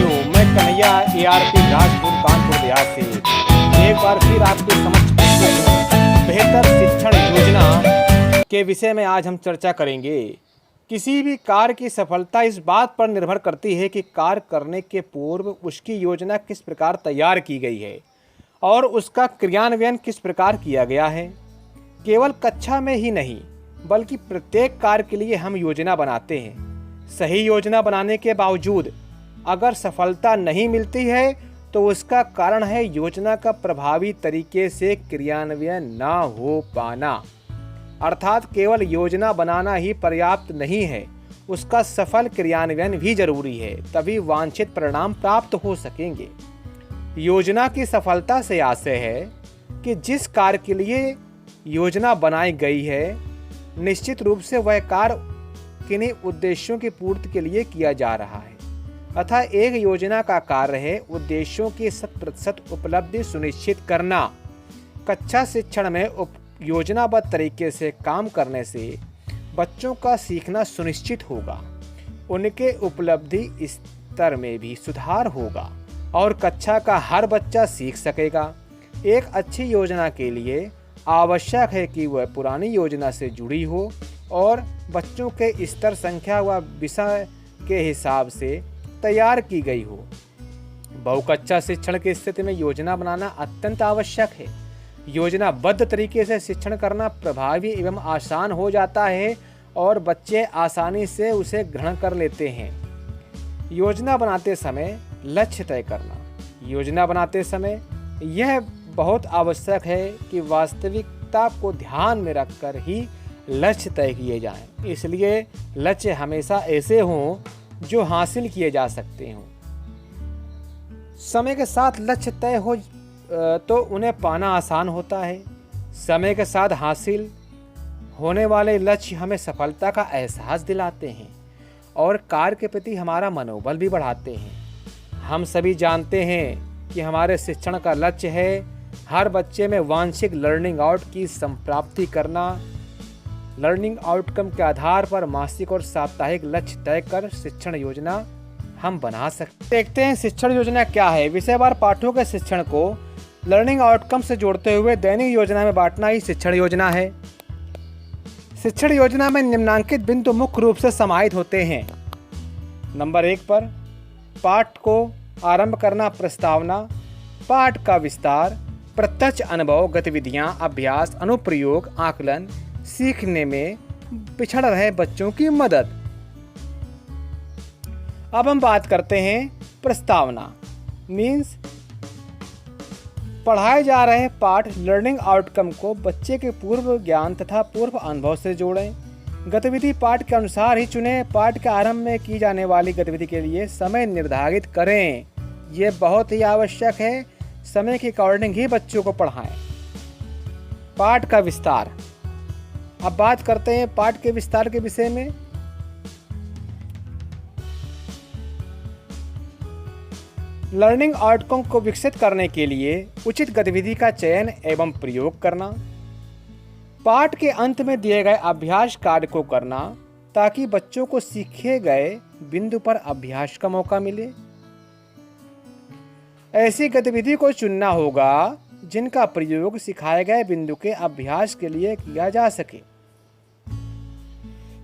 साथियों, मैं कन्हैया ARP राजपुर कानपुर देहात से एक बार फिर आपके समक्ष प्रस्तुत हूँ। बेहतर शिक्षण योजना के विषय में आज हम चर्चा करेंगे। किसी भी कार्य की सफलता इस बात पर निर्भर करती है कि कार्य करने के पूर्व उसकी योजना किस प्रकार तैयार की गई है और उसका क्रियान्वयन किस प्रकार किया गया है। केवल कक्षा में ही नहीं बल्कि प्रत्येक कार्य के लिए हम योजना बनाते हैं। सही योजना बनाने के बावजूद अगर सफलता नहीं मिलती है तो उसका कारण है योजना का प्रभावी तरीके से क्रियान्वयन ना हो पाना। अर्थात केवल योजना बनाना ही पर्याप्त नहीं है, उसका सफल क्रियान्वयन भी जरूरी है, तभी वांछित परिणाम प्राप्त हो सकेंगे। योजना की सफलता से आशय है कि जिस कार्य के लिए योजना बनाई गई है निश्चित रूप से वह कार्य किन्हीं उद्देश्यों की पूर्ति के लिए किया जा रहा है। अतः एक योजना का कार्य है उद्देश्यों की 100% उपलब्धि सुनिश्चित करना। कक्षा शिक्षण में योजनाबद्ध तरीके से काम करने से बच्चों का सीखना सुनिश्चित होगा, उनके उपलब्धि स्तर में भी सुधार होगा और कक्षा का हर बच्चा सीख सकेगा। एक अच्छी योजना के लिए आवश्यक है कि वह पुरानी योजना से जुड़ी हो और बच्चों के स्तर, संख्या व विषय के हिसाब से तैयार की गई हो। बहुकक्षा शिक्षण की स्थिति में योजना बनाना अत्यंत आवश्यक है। योजनाबद्ध तरीके से शिक्षण करना प्रभावी एवं आसान हो जाता है और बच्चे आसानी से उसे ग्रहण कर लेते हैं। योजना बनाते समय लक्ष्य तय करना। योजना बनाते समय यह बहुत आवश्यक है कि वास्तविकता को ध्यान में रखकर ही लक्ष्य तय किए जाएं। इसलिए लक्ष्य हमेशा ऐसे हों जो हासिल किए जा सकते हों। समय के साथ लक्ष्य तय हो तो उन्हें पाना आसान होता है। समय के साथ हासिल होने वाले लक्ष्य हमें सफलता का एहसास दिलाते हैं और कार्य के प्रति हमारा मनोबल भी बढ़ाते हैं। हम सभी जानते हैं कि हमारे शिक्षण का लक्ष्य है हर बच्चे में वांछित लर्निंग आउट की संप्राप्ति करना। लर्निंग आउटकम के आधार पर मासिक और साप्ताहिक लक्ष्य तय कर शिक्षण योजना हम बना सकते हैं। देखते हैं शिक्षण योजना क्या है। विषयवार पाठों के शिक्षण को लर्निंग आउटकम से जोड़ते हुए दैनिक योजना में बांटना ही शिक्षण योजना है। शिक्षण योजना में निम्नांकित बिंदु मुख्य रूप से समाहित होते हैं। नंबर 1 पर पाठ को आरंभ करना, प्रस्तावना, पाठ का विस्तार, प्रत्यक्ष अनुभव, गतिविधियां, अभ्यास, अनुप्रयोग, आकलन, सीखने में पिछड़ रहे बच्चों की मदद। अब हम बात करते हैं प्रस्तावना। मीन्स पढ़ाए जा रहे पाठ लर्निंग आउटकम को बच्चे के पूर्व ज्ञान तथा पूर्व अनुभव से जोड़ें। गतिविधि पाठ के अनुसार ही चुनें। पाठ के आरंभ में की जाने वाली गतिविधि के लिए समय निर्धारित करें। यह बहुत ही आवश्यक है। समय के अकॉर्डिंग ही बच्चों को पढ़ाएं। पाठ का विस्तार। अब बात करते हैं पाठ के विस्तार के विषय में। लर्निंग आउटकम को विकसित करने के लिए उचित गतिविधि का चयन एवं प्रयोग करना। पाठ के अंत में दिए गए अभ्यास कार्य को करना ताकि बच्चों को सीखे गए बिंदु पर अभ्यास का मौका मिले। ऐसी गतिविधि को चुनना होगा जिनका प्रयोग सिखाए गए बिंदु के अभ्यास के लिए किया जा सके।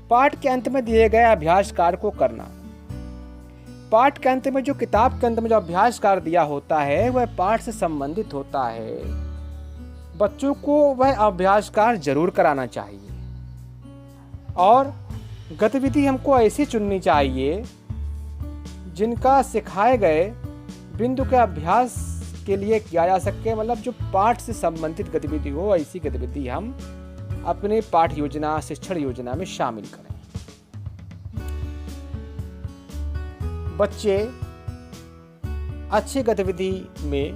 पाठ के अंत में दिए गए अभ्यास कार्य को करना। पाठ के अंत में जो किताब के अंत में जो अभ्यास कार्य दिया होता है वह पाठ से संबंधित होता है। बच्चों को वह अभ्यास कार्य जरूर कराना चाहिए और गतिविधि हमको ऐसी चुननी चाहिए जिनका सिखाए गए बिंदु के अभ्यास के लिए किया जा सके। मतलब जो पाठ से संबंधित गतिविधि हो, ऐसी गतिविधि हम अपने पाठ योजना, शिक्षण योजना में शामिल करें। बच्चे अच्छी गतिविधि में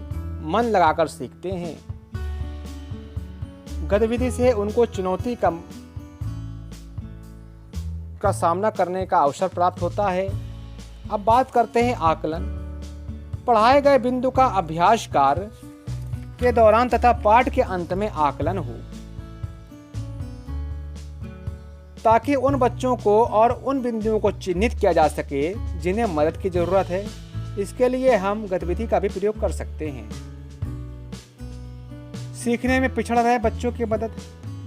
मन लगाकर सीखते हैं। गतिविधि से उनको चुनौती का सामना करने का अवसर प्राप्त होता है। अब बात करते हैं आकलन। पढ़ाए गए बिंदु का अभ्यास कार्य के दौरान तथा पाठ के अंत में आकलन हो ताकि उन बच्चों को और उन बिंदुओं को चिन्हित किया जा सके जिन्हें मदद की जरूरत है। इसके लिए हम गतिविधि का भी प्रयोग कर सकते हैं। सीखने में पिछड़ रहे बच्चों की मदद।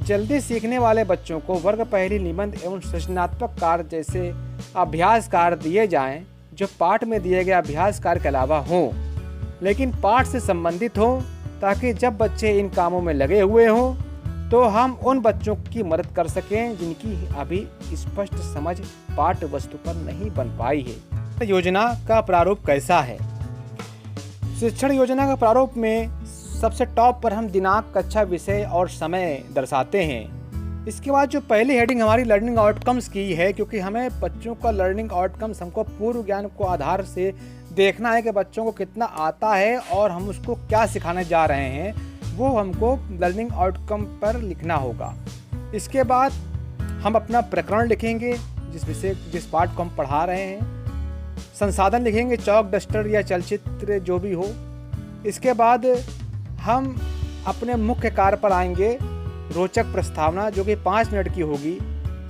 जल्दी सीखने वाले बच्चों को वर्ग पहेली, निबंध एवं सृजनात्मक कार्य जैसे अभ्यास कार्य दिए जाएं, जो पाठ में दिए गए अभ्यास कार्य के अलावा हों, लेकिन पाठ से संबंधित हों, ताकि जब बच्चे इन कामों में लगे हुए हों तो हम उन बच्चों की मदद कर सकें जिनकी अभी स्पष्ट समझ पाठ्य वस्तु पर नहीं बन पाई है। योजना का प्रारूप कैसा है? शिक्षण योजना का प्रारूप में सबसे टॉप पर हम दिनांक, कक्षा, विषय और समय दर्शाते हैं। इसके बाद जो पहली हेडिंग हमारी लर्निंग आउटकम्स की है, क्योंकि हमें बच्चों का लर्निंग आउटकम्स हमको पूर्व ज्ञान को आधार से देखना है कि बच्चों को कितना आता है और हम उसको क्या सिखाने जा रहे हैं, वो हमको लर्निंग आउटकम पर लिखना होगा। इसके बाद हम अपना प्रकरण लिखेंगे, जिस पाठ को हम पढ़ा रहे हैं। संसाधन लिखेंगे, चौक, डस्टर या चलचित्र जो भी हो। इसके बाद हम अपने मुख्य कार्य पर आएंगे, रोचक प्रस्तावना, जो कि 5 मिनट की होगी।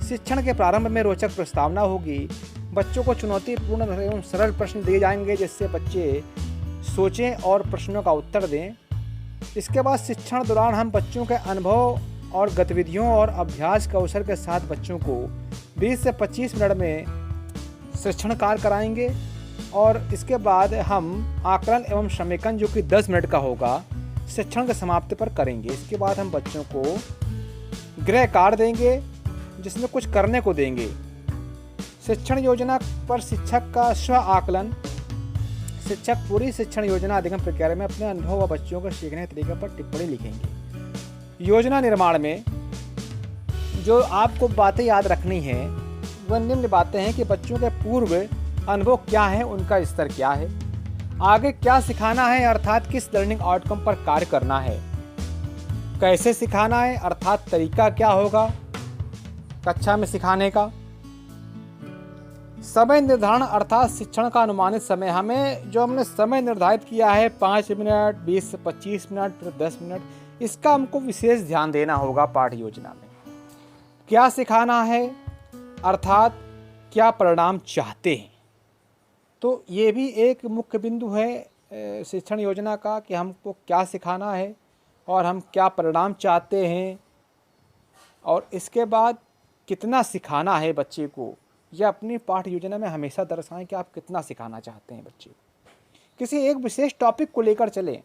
शिक्षण के प्रारंभ में रोचक प्रस्तावना होगी। बच्चों को चुनौतीपूर्ण एवं सरल प्रश्न दिए जाएंगे, जिससे बच्चे सोचें और प्रश्नों का उत्तर दें। इसके बाद शिक्षण दौरान हम बच्चों के अनुभव और गतिविधियों और अभ्यास के अवसर के साथ बच्चों को 20 से 25 मिनट में शिक्षण कार्य कराएंगे। और इसके बाद हम आकलन एवं समेकन, जो कि 10 मिनट का होगा, शिक्षण के समाप्ति पर करेंगे। इसके बाद हम बच्चों को गृह कार्य देंगे, जिसमें कुछ करने को देंगे। शिक्षण योजना पर शिक्षक का स्व आकलन। शिक्षक पूरी शिक्षण योजना अधिगम प्रक्रिया में अपने अनुभव व बच्चों को सीखने के तरीके पर टिप्पणी लिखेंगे। योजना निर्माण में जो आपको बातें याद रखनी है, वह निम्न बातें हैं कि बच्चों के पूर्व अनुभव क्या है, उनका स्तर क्या है, आगे क्या सिखाना है अर्थात किस लर्निंग आउटकम पर कार्य करना है, कैसे सिखाना है अर्थात तरीका क्या होगा कक्षा में सिखाने का, समय निर्धारण अर्थात शिक्षण का अनुमानित समय। हमने समय निर्धारित किया है 5 मिनट, 20 से 25 मिनट, फिर 10 मिनट, इसका हमको विशेष ध्यान देना होगा पाठ योजना में। क्या सिखाना है अर्थात क्या परिणाम चाहते हैं, तो ये भी एक मुख्य बिंदु है शिक्षण योजना का कि हमको क्या सिखाना है और हम क्या परिणाम चाहते हैं, और इसके बाद कितना सिखाना है बच्चे को। यह अपनी पाठ योजना में हमेशा दर्शाएं कि आप कितना सिखाना चाहते हैं बच्चे को। किसी एक विशेष टॉपिक को लेकर चलें,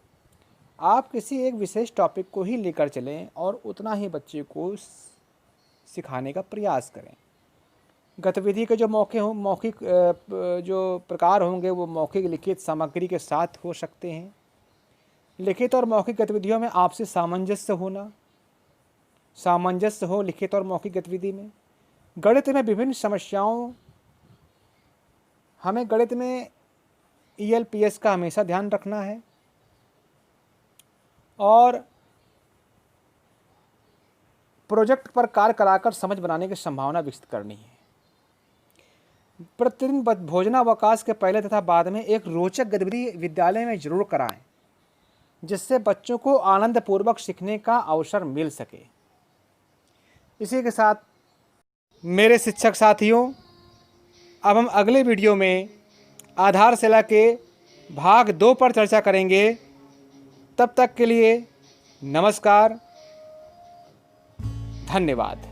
आप किसी एक विशेष टॉपिक को ही लेकर चलें और उतना ही बच्चे को सिखाने का प्रयास करें। गतिविधि के जो मौखिक जो प्रकार होंगे वो मौखिक, लिखित सामग्री के साथ हो सकते हैं। लिखित और मौखिक गतिविधियों में आपसे सामंजस्य हो लिखित और मौखिक गतिविधि में। गणित में विभिन्न समस्याओं, हमें गणित में ELPS का हमेशा ध्यान रखना है और प्रोजेक्ट पर कार्य कराकर समझ बनाने की संभावना विकसित करनी है। प्रतिदिन भोजनावकाश के पहले तथा बाद में एक रोचक गतिविधि विद्यालय में जरूर कराएं, जिससे बच्चों को आनंदपूर्वक सीखने का अवसर मिल सके। इसी के साथ मेरे शिक्षक साथियों, अब हम अगले वीडियो में आधारशिला के भाग 2 पर चर्चा करेंगे। तब तक के लिए नमस्कार, धन्यवाद।